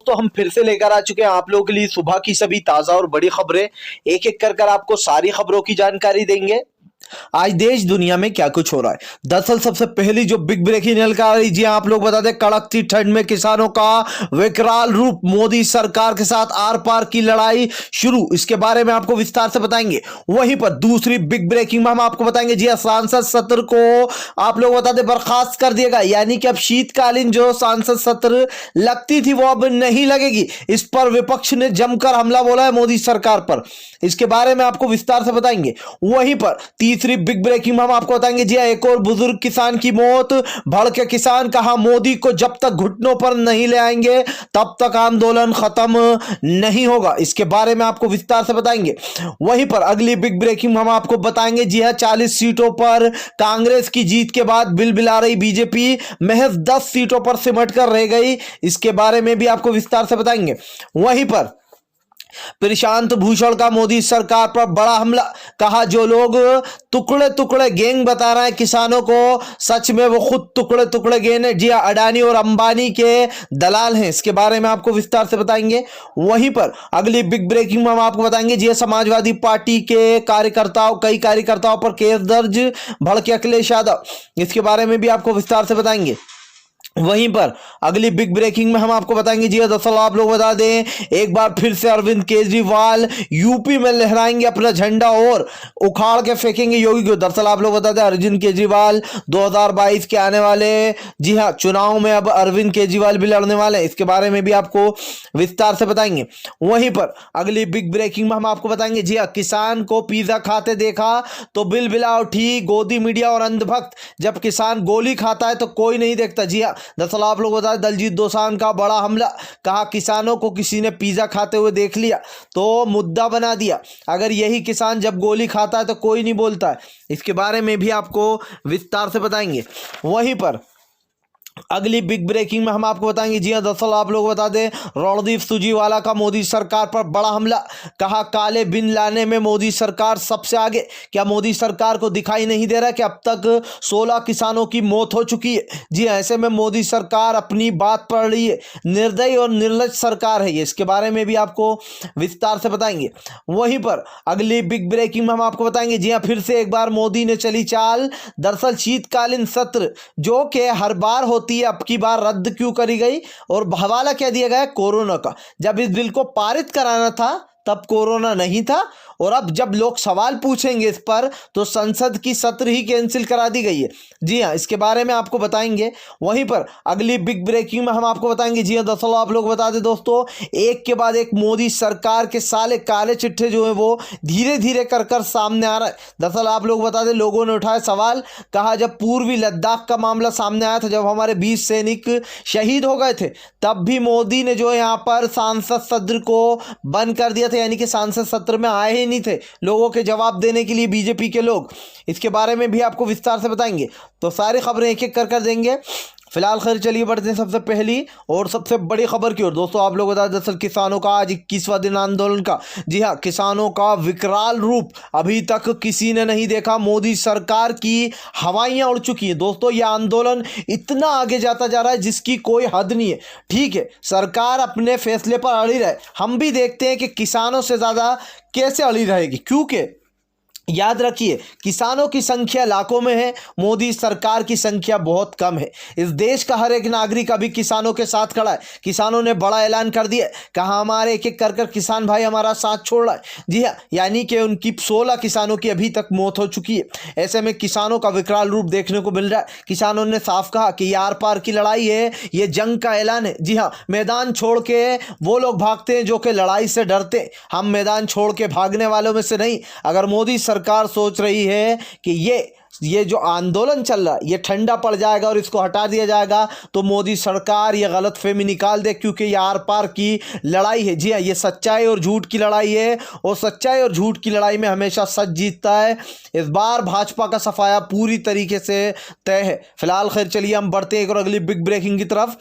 दोस्तों हम फिर से लेकर आ चुके हैं आप लोगों के लिए सुबह की सभी ताजा और बड़ी खबरें। एक एक कर आपको सारी खबरों की जानकारी देंगे। आज देश दुनिया में क्या कुछ हो रहा है। दरअसल सबसे पहली जो बिग ब्रेकिंग निकल आ रही, जी आप लोग बता दें, कड़कती ठंड में किसानों का विकराल रूप, मोदी सरकार के साथ आर पार की लड़ाई शुरू। इसके बारे में आपको विस्तार से बताएंगे। वहीं पर दूसरी बिग ब्रेकिंग में हम आपको बताएंगे, जी सांसद सत्र को आप लोग बता दें बर्खास्त कर दिया गया, यानी कि अब शीतकालीन जो सांसद सत्र लगती थी वो अब नहीं लगेगी। इस पर विपक्ष ने जमकर हमला बोला है मोदी सरकार पर। इसके बारे में आपको विस्तार से बताएंगे। वहीं पर तीसरी बिग ब्रेकिंग में हम आपको बताएंगे, जी एक और बुजुर्ग किसान की मौत। भड़के किसान, कहा मोदी को जब तक घुटनों पर नहीं ले आएंगे तब तक आंदोलन खत्म नहीं होगा। इसके बारे में आपको विस्तार से बताएंगे। वहीं पर अगली बिग ब्रेकिंग में हम आपको बताएंगे, जी हां 40 सीटों पर कांग्रेस की जीत के बाद बिलबिला रही बीजेपी महज 10 सीटों पर सिमट कर रह गई। इसके बारे में भी आपको विस्तार से बताएंगे। वहीं पर प्रशांत भूषण का मोदी सरकार पर बड़ा हमला, कहा जो लोग टुकड़े टुकड़े गैंग बता रहे हैं किसानों को, सच में वो खुद टुकड़े टुकड़े गैंग है। जी अडानी और अंबानी के दलाल हैं। इसके बारे में आपको विस्तार से बताएंगे। वहीं पर अगली बिग ब्रेकिंग में हम आपको बताएंगे, जी समाजवादी पार्टी के कई कार्यकर्ताओं पर केस दर्ज, भड़के अखिलेश यादव। इसके बारे में भी आपको विस्तार से बताएंगे। वहीं पर अगली बिग ब्रेकिंग में हम आपको बताएंगे, जी दरअसल आप लोग बता दें, एक बार फिर से अरविंद केजरीवाल यूपी में लहराएंगे अपना झंडा और उखाड़ के फेंकेंगे योगी को। दरअसल आप लोग बता दें, अरविंद केजरीवाल 2022 के आने वाले, जी हाँ, चुनाव में अब अरविंद केजरीवाल भी लड़ने वाले हैं। इसके बारे में भी आपको विस्तार से बताएंगे। वहीं पर अगली बिग ब्रेकिंग में हम आपको बताएंगे, जी हाँ, किसान को पिज्जा खाते देखा तो बिलबिला उठी गोदी मीडिया और अंधभक्त। जब किसान गोली खाता है तो कोई नहीं देखता। जी हाँ, दरअसल आप लोग बताएं, दलजीत दोसांझ का बड़ा हमला, कहा किसानों को किसी ने पिज्जा खाते हुए देख लिया तो मुद्दा बना दिया। अगर यही किसान जब गोली खाता है तो कोई नहीं बोलता है। इसके बारे में भी आपको विस्तार से बताएंगे। वहीं पर अगली बिग ब्रेकिंग में हम आपको बताएंगे, जी हां, दरअसल आप लोग बता दें, रणदीप सुरजेवाला का मोदी सरकार पर बड़ा हमला, कहा काले बिन लाने में मोदी सरकार सबसे आगे। क्या मोदी सरकार को दिखाई नहीं दे रहा कि अब तक 16 किसानों की मौत हो चुकी है। जी ऐसे में मोदी सरकार अपनी बात पढ़ रही है। निर्दयी और निर्लज सरकार है ये। इसके बारे में भी आपको विस्तार से बताएंगे। वहीं पर अगली बिग ब्रेकिंग में हम आपको बताएंगे, जी हां, फिर से एक बार मोदी ने चली चाल। दरअसल शीतकालीन सत्र जो कि हर बार होती है, अब की बार रद्द क्यों करी गई और हवाला क्या दिया गया कोरोना का। जब इस बिल को पारित कराना था तब कोरोना नहीं था, और अब जब लोग सवाल पूछेंगे इस पर तो संसद की सत्र ही कैंसिल करा दी गई है। जी हाँ, इसके बारे में आपको बताएंगे। वहीं पर अगली बिग ब्रेकिंग में हम आपको बताएंगे, जी हाँ, दरअसल आप लोग बता दें दोस्तों, एक के बाद एक मोदी सरकार के साले काले चिट्ठे जो है वो धीरे धीरे कर सामने आ रहा है। दरअसल आप लोग बता दें, लोगों ने उठाया सवाल, कहा जब पूर्वी लद्दाख का मामला सामने आया था, जब हमारे 20 सैनिक शहीद हो गए थे, तब भी मोदी ने जो है यहाँ पर सांसद सत्र को बंद कर दिया था, यानी कि सांसद सत्र में आए ही नहीं थे लोगों के जवाब देने के लिए बीजेपी के लोग। इसके बारे में भी आपको विस्तार से बताएंगे। तो सारी खबरें एक एक कर देंगे। फिलहाल खैर चलिए बढ़ते हैं सबसे पहली और सबसे बड़ी खबर की ओर। दोस्तों आप लोग बता दें, दरअसल किसानों का आज 21वां दिन आंदोलन का। जी हाँ, किसानों का विकराल रूप अभी तक किसी ने नहीं देखा। मोदी सरकार की हवाइयां उड़ चुकी हैं। दोस्तों ये आंदोलन इतना आगे जाता जा रहा है जिसकी कोई हद नहीं है। ठीक है, सरकार अपने फैसले पर अड़ी रहे, हम भी देखते हैं कि किसानों से ज़्यादा कैसे अड़ी रहेगी, क्योंकि याद रखिए किसानों की संख्या लाखों में है, मोदी सरकार की संख्या बहुत कम है। इस देश का हर एक नागरिक अभी किसानों के साथ खड़ा है। किसानों ने बड़ा ऐलान कर दिया, कहा हमारे एक एक कर किसान भाई हमारा साथ छोड़ रहा है। जी हाँ, यानी कि उनकी 16 किसानों की अभी तक मौत हो चुकी है। ऐसे में किसानों का विकराल रूप देखने को मिल रहा है। किसानों ने साफ कहा कि ये आर पार की लड़ाई है, ये जंग का ऐलान है। जी हाँ, मैदान छोड़ के वो लोग भागते हैं जो कि लड़ाई से डरते। हम मैदान छोड़ के भागने वालों में से नहीं। अगर मोदी सरकार सोच रही है कि ये जो आंदोलन चल रहा है ये ठंडा पड़ जाएगा और इसको हटा दिया जाएगा, तो मोदी सरकार ये गलतफहमी निकाल दे, क्योंकि ये आर पार की लड़ाई है। जी हाँ, ये सच्चाई और झूठ की लड़ाई है, और सच्चाई और झूठ की लड़ाई में हमेशा सच जीतता है। इस बार भाजपा का सफाया पूरी तरीके से तय है। फिलहाल खैर चलिए हम बढ़ते हैं एक और अगली बिग ब्रेकिंग की तरफ।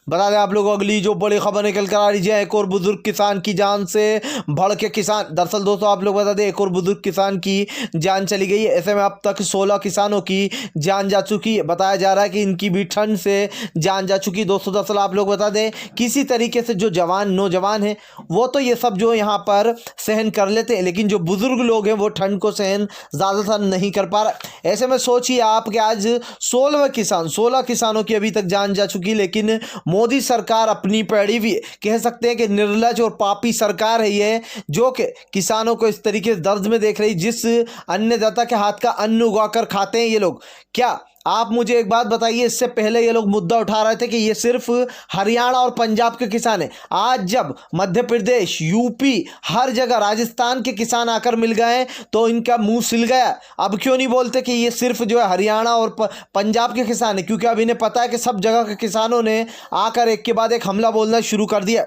बता दें आप लोगों को अगली जो बड़ी खबर निकल कर आ रही है, एक और बुजुर्ग किसान की जान से भड़के किसान। दरअसल दोस्तों आप लोग बता दें, एक और बुजुर्ग किसान की जान चली गई है। ऐसे में अब तक 16 किसानों की जान जा चुकी है। बताया जा रहा है कि इनकी भी ठंड से जान जा चुकी। दोस्तों दरअसल आप लोग बता दें, किसी तरीके से जो नौजवान हैं वो तो ये सब जो यहाँ पर सहन कर लेते हैं, लेकिन जो बुजुर्ग लोग हैं वो ठंड को सहन ज़्यादातर नहीं कर पा रहा। ऐसे में सोचिए आप कि आज 16 किसानों की अभी तक जान जा चुकी, लेकिन मोदी सरकार अपनी पैड़ी हुई, कह सकते हैं कि निर्लज और पापी सरकार है ये, जो कि किसानों को इस तरीके से दर्द में देख रही। जिस अन्नदाता के हाथ का अन्न उगाकर खाते हैं ये लोग, क्या आप मुझे एक बात बताइए, इससे पहले ये लोग मुद्दा उठा रहे थे कि ये सिर्फ हरियाणा और पंजाब के किसान हैं। आज जब मध्य प्रदेश, यूपी, हर जगह राजस्थान के किसान आकर मिल गए तो इनका मुंह सिल गया। अब क्यों नहीं बोलते कि ये सिर्फ जो है हरियाणा और पंजाब के किसान हैं, क्योंकि अब इन्हें पता है कि सब जगह के किसानों ने आकर एक के बाद एक हमला बोलना शुरू कर दिया।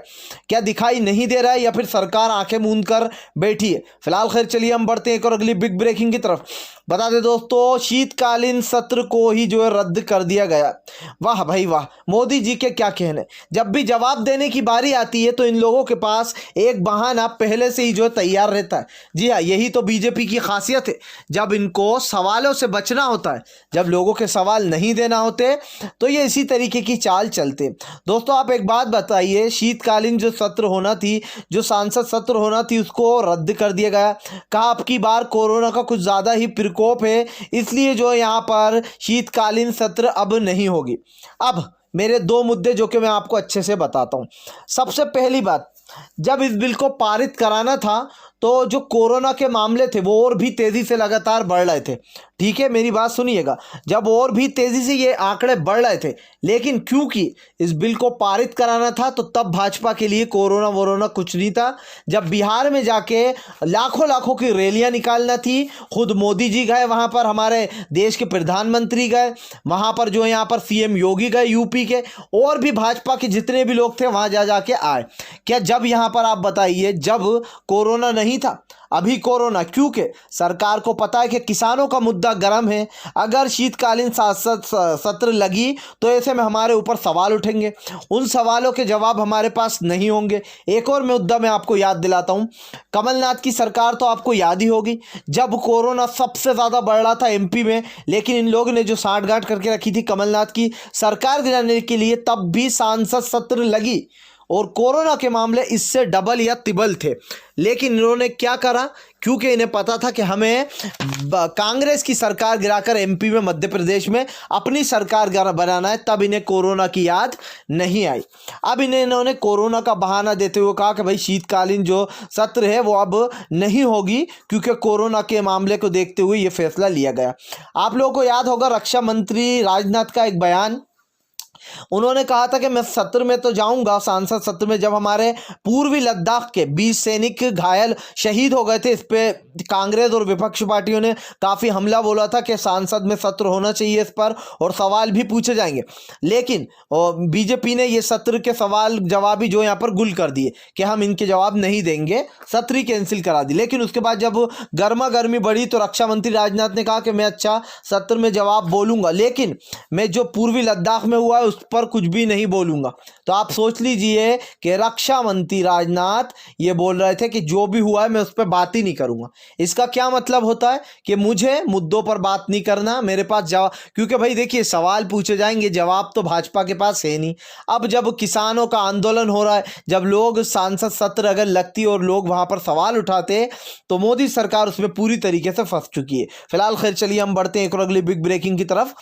क्या दिखाई नहीं दे रहा है या फिर सरकार आंखें मूंद कर बैठी है? फिलहाल खैर चलिए हम बढ़ते हैं एक और अगली बिग ब्रेकिंग की तरफ। बता दें दोस्तों, शीतकालीन सत्र को ही जो है रद्द कर दिया गया। वाह भाई वाह, मोदी जी के क्या कहने। जब भी जवाब देने की बारी आती है तो इन लोगों के पास एक बहाना पहले से ही जो है तैयार रहता है। जी हाँ, यही तो बीजेपी की खासियत है। जब इनको सवालों से बचना होता है, जब लोगों के सवाल नहीं देना होते, तो ये इसी तरीके की चाल चलते। दोस्तों आप एक बात बताइए, शीतकालीन जो सत्र होना थी, जो सांसद सत्र होना थी, उसको रद्द कर दिया गया। कहा अब की बार कोरोना का कुछ ज़्यादा ही प्रकोप है, इसलिए जो यहाँ पर शीतकालीन सत्र अब नहीं होगी। अब मेरे दो मुद्दे जो कि मैं आपको अच्छे से बताता हूँ। सबसे पहली बात, जब इस बिल को पारित कराना था तो जो कोरोना के मामले थे वो और भी तेज़ी से लगातार बढ़ रहे थे। ठीक है, मेरी बात सुनिएगा, जब और भी तेज़ी से ये आंकड़े बढ़ रहे थे, लेकिन क्योंकि इस बिल को पारित कराना था तो तब भाजपा के लिए कोरोना वोरोना कुछ नहीं था। जब बिहार में जाके लाखों लाखों की रैलियां निकालना थी, खुद मोदी जी गए वहाँ पर, हमारे देश के प्रधानमंत्री गए वहाँ पर, जो यहाँ पर सीएम योगी गए यूपी के, और भी भाजपा के जितने भी लोग थे वहाँ जा जाके आए। क्या जब यहाँ पर आप बताइए, जब कोरोना नहीं था, अभी कोरोना, क्योंकि सरकार को पता है कि किसानों का मुद्दा गर्म है, अगर शीतकालीन सांसद सत्र लगी तो ऐसे में हमारे ऊपर सवाल उठेंगे, उन सवालों के जवाब हमारे पास नहीं होंगे। एक और मुद्दा मैं आपको याद दिलाता हूं, कमलनाथ की सरकार तो आपको याद ही होगी, जब कोरोना सबसे ज़्यादा बढ़ रहा था एमपी में, लेकिन इन लोगों ने जो साठगांठ करके रखी थी कमलनाथ की सरकार गिराने के लिए, तब भी सांसद सत्र लगी और कोरोना के मामले इससे डबल या तिबल थे। लेकिन इन्होंने क्या करा, क्योंकि इन्हें पता था कि हमें कांग्रेस की सरकार गिराकर एमपी में, मध्य प्रदेश में अपनी सरकार बनाना है, तब इन्हें कोरोना की याद नहीं आई। अब इन्होंने कोरोना का बहाना देते हुए कहा कि भाई शीतकालीन जो सत्र है वो अब नहीं होगी, क्योंकि कोरोना के मामले को देखते हुए ये फैसला लिया गया। आप लोगों को याद होगा रक्षा मंत्री राजनाथ का एक बयान, उन्होंने कहा था कि मैं सत्र में तो जाऊंगा, सांसद सत्र में, जब हमारे पूर्वी लद्दाख के 20 सैनिक घायल शहीद हो गए थे। इस पे कांग्रेस और विपक्ष पार्टियों ने काफ़ी हमला बोला था कि सांसद में सत्र होना चाहिए इस पर, और सवाल भी पूछे जाएंगे। लेकिन बीजेपी ने ये सत्र के सवाल जवाब ही जो यहाँ पर गुल कर दिए कि हम इनके जवाब नहीं देंगे, सत्र ही कैंसिल करा दी। लेकिन उसके बाद जब गर्मा गर्मी बढ़ी तो रक्षा मंत्री राजनाथ ने कहा कि मैं अच्छा सत्र में जवाब बोलूँगा, लेकिन मैं जो पूर्वी लद्दाख में हुआ है उस पर कुछ भी नहीं बोलूंगा। तो आप सोच लीजिए कि रक्षा मंत्री राजनाथ ये बोल रहे थे कि जो भी हुआ है मैं उस पर बात ही नहीं करूंगा। इसका क्या मतलब होता है कि मुझे मुद्दों पर बात नहीं करना, मेरे पास जवाब, क्योंकि भाई देखिए सवाल पूछे जाएंगे, जवाब तो भाजपा के पास है नहीं। अब जब किसानों का आंदोलन हो रहा है, जब लोग सांसद सत्र अगर लगती और लोग वहां पर सवाल उठाते, तो मोदी सरकार उसमें पूरी तरीके से फंस चुकी है। फिलहाल खैर चलिए हम बढ़ते हैं एक और अगली बिग ब्रेकिंग की तरफ।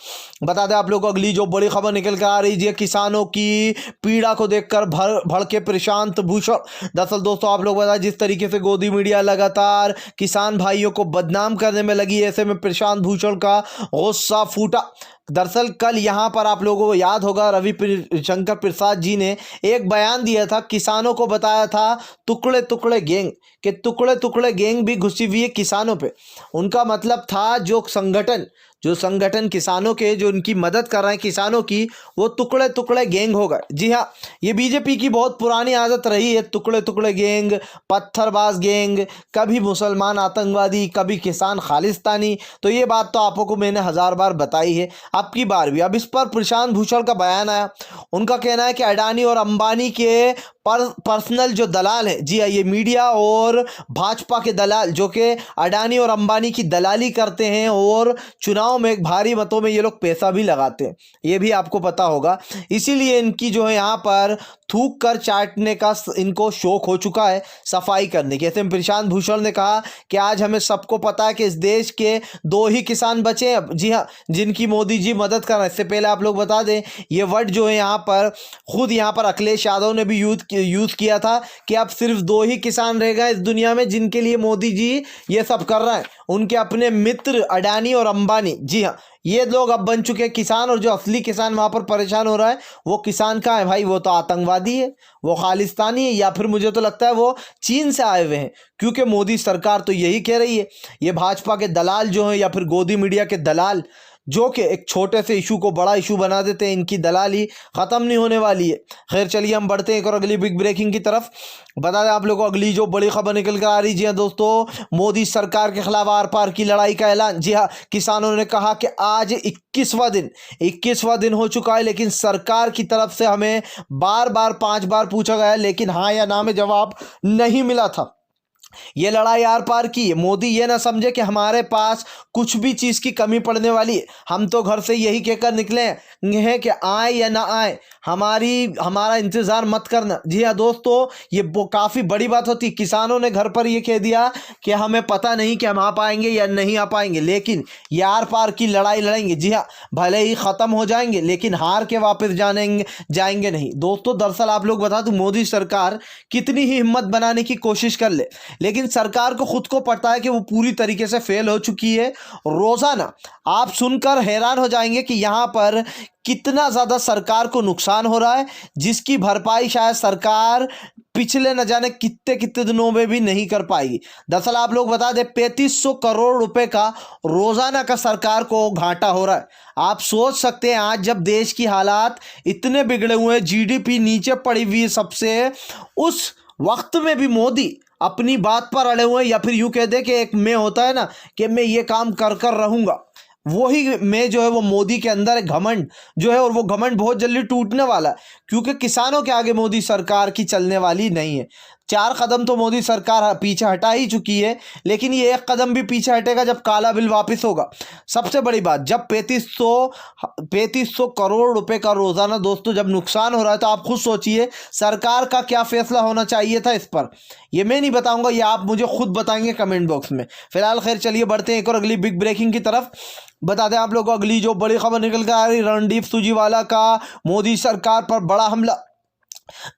बता दें आप लोग को अगली जो बड़ी खबर निकल कर आ रही है, किसानों की पीड़ा को देखकर भड़के प्रशांत भूषण। दरअसल दोस्तों आप लोग बता, जिस तरीके से गोदी मीडिया लगातार किसान भाइयों को बदनाम करने में लगी, ऐसे में प्रशांत भूषण का गुस्सा फूटा। दरअसल कल यहाँ पर आप लोगों को याद होगा रविशंकर प्रसाद जी ने एक बयान दिया था, किसानों को बताया था टुकड़े टुकड़े गैंग, कि टुकड़े टुकड़े गैंग भी घुसी हुई है किसानों पे। उनका मतलब था जो संगठन जो संगठन किसानों के जो उनकी मदद कर रहे हैं किसानों की, वो टुकड़े टुकड़े गैंग हो गए। जी हाँ, ये बीजेपी की बहुत पुरानी आदत रही है, टुकड़े टुकड़े गैंग, पत्थरबाज गैंग, कभी मुसलमान आतंकवादी, कभी किसान खालिस्तानी। तो ये बात तो आपको मैंने 1000 बार बताई है, अब की बार भी। अब इस पर प्रशांत भूषण का बयान आया। उनका कहना है कि अडानी और अंबानी के पर्सनल जो दलाल है, जी हाँ, ये मीडिया और भाजपा के दलाल जो कि अडानी और अंबानी की दलाली करते हैं और चुनाव में भारी मतों में ये लोग पैसा भी लगाते हैं, ये भी आपको पता होगा। इसीलिए इनकी जो है यहाँ पर थूक कर चाटने का इनको शौक हो चुका है, सफाई करने की। ऐसे में प्रशांत भूषण ने कहा कि आज हमें सबको पता है कि इस देश के 2 ही किसान बचे हैं अब, जी हाँ, जिनकी मोदी जी मदद कर रहे हैं। इससे पहले आप लोग बता दें, ये वर्ड जो है यहाँ पर खुद यहाँ पर अखिलेश यादव ने भी यूज किया था कि अब सिर्फ 2 ही किसान रह गए इस दुनिया में जिनके लिए मोदी जी ये सब कर रहे हैं, उनके अपने मित्र अडानी और अंबानी। जी हाँ, ये लोग अब बन चुके हैं किसान, और जो असली किसान वहां पर परेशान हो रहा है वो किसान का है भाई, वो तो आतंकवादी है, वो खालिस्तानी है, या फिर मुझे तो लगता है वो चीन से आए हुए हैं, क्योंकि मोदी सरकार तो यही कह रही है। ये भाजपा के दलाल जो हैं या फिर गोदी मीडिया के दलाल जो कि एक छोटे से इशू को बड़ा इशू बना देते हैं, इनकी दलाली ख़त्म नहीं होने वाली है। खैर चलिए हम बढ़ते हैं एक और अगली बिग ब्रेकिंग की तरफ। बता दें आप लोगों को अगली जो बड़ी खबर निकल कर आ रही, जी हाँ दोस्तों, मोदी सरकार के खिलाफ आर पार की लड़ाई का ऐलान। जी हाँ, किसानों ने कहा कि आज 21वां दिन हो चुका है, लेकिन सरकार की तरफ से हमें बार बार 5 बार पूछा गया, लेकिन हाँ या ना में जवाब नहीं मिला था। ये लड़ाई आर पार की है। मोदी ये ना समझे कि हमारे पास कुछ भी चीज़ की कमी पड़ने वाली है। हम तो घर से यही कहकर निकले हैं कि आए या ना आए हमारा इंतज़ार मत करना। जी हाँ दोस्तों, ये काफ़ी बड़ी बात होती है। किसानों ने घर पर ये कह दिया कि हमें पता नहीं कि हम आ पाएंगे या नहीं आ पाएंगे, लेकिन ये आर पार की लड़ाई लड़ेंगे। जी हाँ, भले ही ख़त्म हो जाएंगे लेकिन हार के वापस जाएंगे नहीं। दोस्तों दरअसल आप लोग बता दूं, मोदी सरकार कितनी ही हिम्मत बनाने की कोशिश कर ले, लेकिन सरकार को खुद को पता है कि वो पूरी तरीके से फेल हो चुकी है। रोजाना आप सुनकर हैरान हो जाएंगे कि यहाँ पर कितना ज़्यादा सरकार को नुकसान हो रहा है, जिसकी भरपाई शायद सरकार पिछले न जाने कितने कितने दिनों में भी नहीं कर पाएगी। दरअसल आप लोग बता दें, 3500 करोड़ रुपए का रोजाना का सरकार को घाटा हो रहा है। आप सोच सकते हैं आज जब देश की हालात इतने बिगड़े हुए हैं, जीडीपी नीचे पड़ी हुई है सबसे, उस वक्त में भी मोदी अपनी बात पर अड़े हुए हैं, या फिर यूं कह दे कि एक मैं होता है ना कि मैं ये काम कर कर रहूंगा, वही में जो है वो मोदी के अंदर एक घमंड जो है, और वो घमंड बहुत जल्दी टूटने वाला है, क्योंकि किसानों के आगे मोदी सरकार की चलने वाली नहीं है। 4 कदम तो मोदी सरकार पीछे हटा ही चुकी है, लेकिन ये 1 कदम भी पीछे हटेगा जब काला बिल वापस होगा। सबसे बड़ी बात, जब 3500 करोड़ रुपए का रोजाना दोस्तों जब नुकसान हो रहा है, तो आप खुद सोचिए सरकार का क्या फैसला होना चाहिए था इस पर। ये मैं नहीं बताऊंगा, ये आप मुझे खुद बताएंगे कमेंट बॉक्स में। फिलहाल खैर चलिए बढ़ते हैं एक और अगली बिग ब्रेकिंग की तरफ। बता दें आप लोगों को अगली जो बड़ी खबर निकल कर आ रही, रणदीप सुरजेवाला का मोदी सरकार पर बड़ा हमला।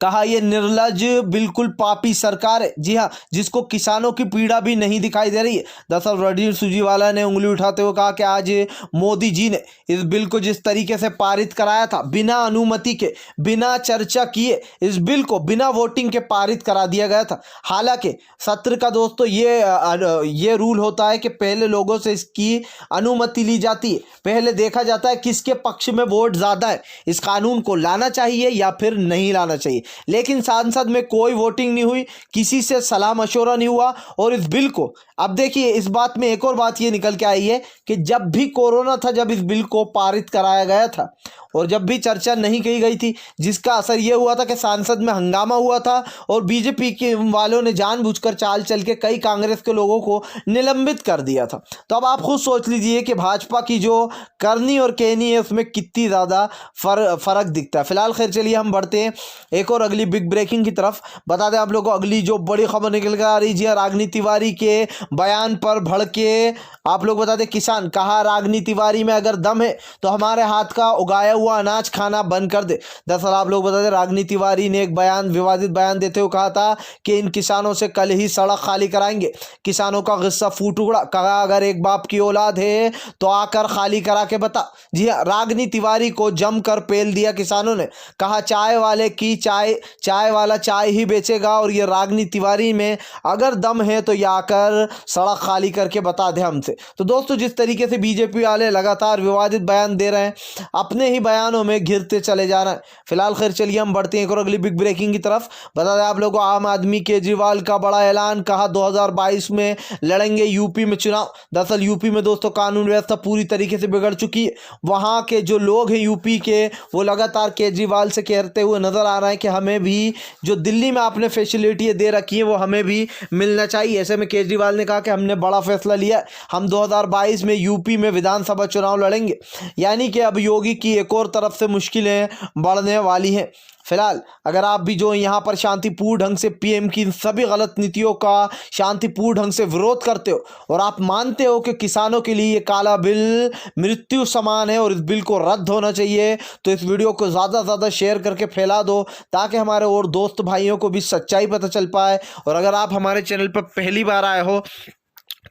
कहा यह निर्लज बिल्कुल पापी सरकार है, जी हाँ, जिसको किसानों की पीड़ा भी नहीं दिखाई दे रही है। दरअसल रणदीप सुरजेवाला ने उंगली उठाते हुए कहा कि आज मोदी जी ने इस बिल को जिस तरीके से पारित कराया था, बिना अनुमति के, बिना चर्चा किए, इस बिल को बिना वोटिंग के पारित करा दिया गया था। हालांकि सत्र का दोस्तों ये रूल होता है कि पहले लोगों से इसकी अनुमति ली जाती है, पहले देखा जाता है किसके पक्ष में वोट ज्यादा है, इस कानून को लाना चाहिए या फिर नहीं लाना चाहिए। लेकिन संसद में कोई वोटिंग नहीं हुई, किसी से सलाह मशवरा नहीं हुआ, और इस बिल को अब देखिए, इस बात में एक और बात ये निकल के आई है कि जब भी कोरोना था, जब इस बिल को पारित कराया गया था और जब भी चर्चा नहीं की गई थी, जिसका असर यह हुआ था कि सांसद में हंगामा हुआ था और बीजेपी के वालों ने जानबूझकर चाल चल के कई कांग्रेस के लोगों को निलंबित कर दिया था। तो अब आप खुद सोच लीजिए कि भाजपा की जो करनी और कहनी है उसमें कितनी ज़्यादा फर्क दिखता है। फिलहाल खैर चलिए हम बढ़ते हैं एक और अगली बिग ब्रेकिंग की तरफ। बता दें आप लोगों को अगली जो बड़ी खबर निकल कर आ रही है, रागिनी तिवारी के बयान पर भड़के आप लोग बता दें किसान। कहा रागिनी तिवारी में अगर दम है तो हमारे हाथ का उगाया हुआ अनाज खाना बंद कर दे। दरअसल आप लोग बता दें, रागिनी तिवारी ने एक विवादित बयान देते हुए कहा था कि इन किसानों से कल ही सड़क खाली कराएंगे। किसानों का गुस्सा फूट उड़ा। कहा अगर एक बाप की औलाद है तो आकर खाली करा के बता। जी हाँ, रागिनी तिवारी को जमकर पेल दिया किसानों ने। कहा चाय वाले की चाय वाला चाय ही बेचेगा और ये रागनी तिवारी में अगर दम है तो ये आकर सड़क खाली करके बता दे हमसे। तो दोस्तों, जिस तरीके से बीजेपी वाले लगातार विवादित बयान दे रहे हैं, अपने ही बयानों में घिरते चले जा रहे हैं। फिलहाल खैर चलिए हम बढ़ते हैं एक और अगली बिग ब्रेकिंग की तरफ। बता दें आप लोगों को, आम आदमी केजरीवाल का बड़ा ऐलान, कहा 2022 में लड़ेंगे यूपी में चुनाव। दरअसल यूपी में दोस्तों कानून व्यवस्था पूरी तरीके से बिगड़ चुकी है। वहां के जो लोग हैं यूपी के, वो लगातार केजरीवाल से कहते हुए नजर आ रहे हैं कि हमें भी जो दिल्ली में आपने फैसिलिटी दे रखी है वो हमें भी मिलना चाहिए। ऐसे में केजरीवाल ने कहा कि हमने बड़ा फैसला लिया, हम 2022 में यूपी में विधानसभा चुनाव लड़ेंगे। यानी कि अब योगी की एक और तरफ से मुश्किलें बढ़ने वाली हैं। फिलहाल अगर आप भी जो यहाँ पर शांतिपूर्ण ढंग से पीएम की सभी गलत नीतियों का शांतिपूर्ण ढंग से विरोध करते हो और आप मानते हो कि किसानों के लिए ये काला बिल मृत्यु समान है और इस बिल को रद्द होना चाहिए, तो इस वीडियो को ज़्यादा से ज़्यादा शेयर करके फैला दो ताकि हमारे और दोस्त भाइयों को भी सच्चाई पता चल पाए। और अगर आप हमारे चैनल पर पहली बार आए हो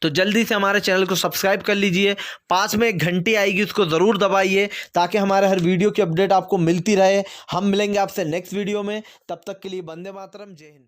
तो जल्दी से हमारे चैनल को सब्सक्राइब कर लीजिए। पास में एक घंटी आएगी, उसको ज़रूर दबाइए ताकि हमारे हर वीडियो की अपडेट आपको मिलती रहे। हम मिलेंगे आपसे नेक्स्ट वीडियो में, तब तक के लिए वंदे मातरम, जय हिंद।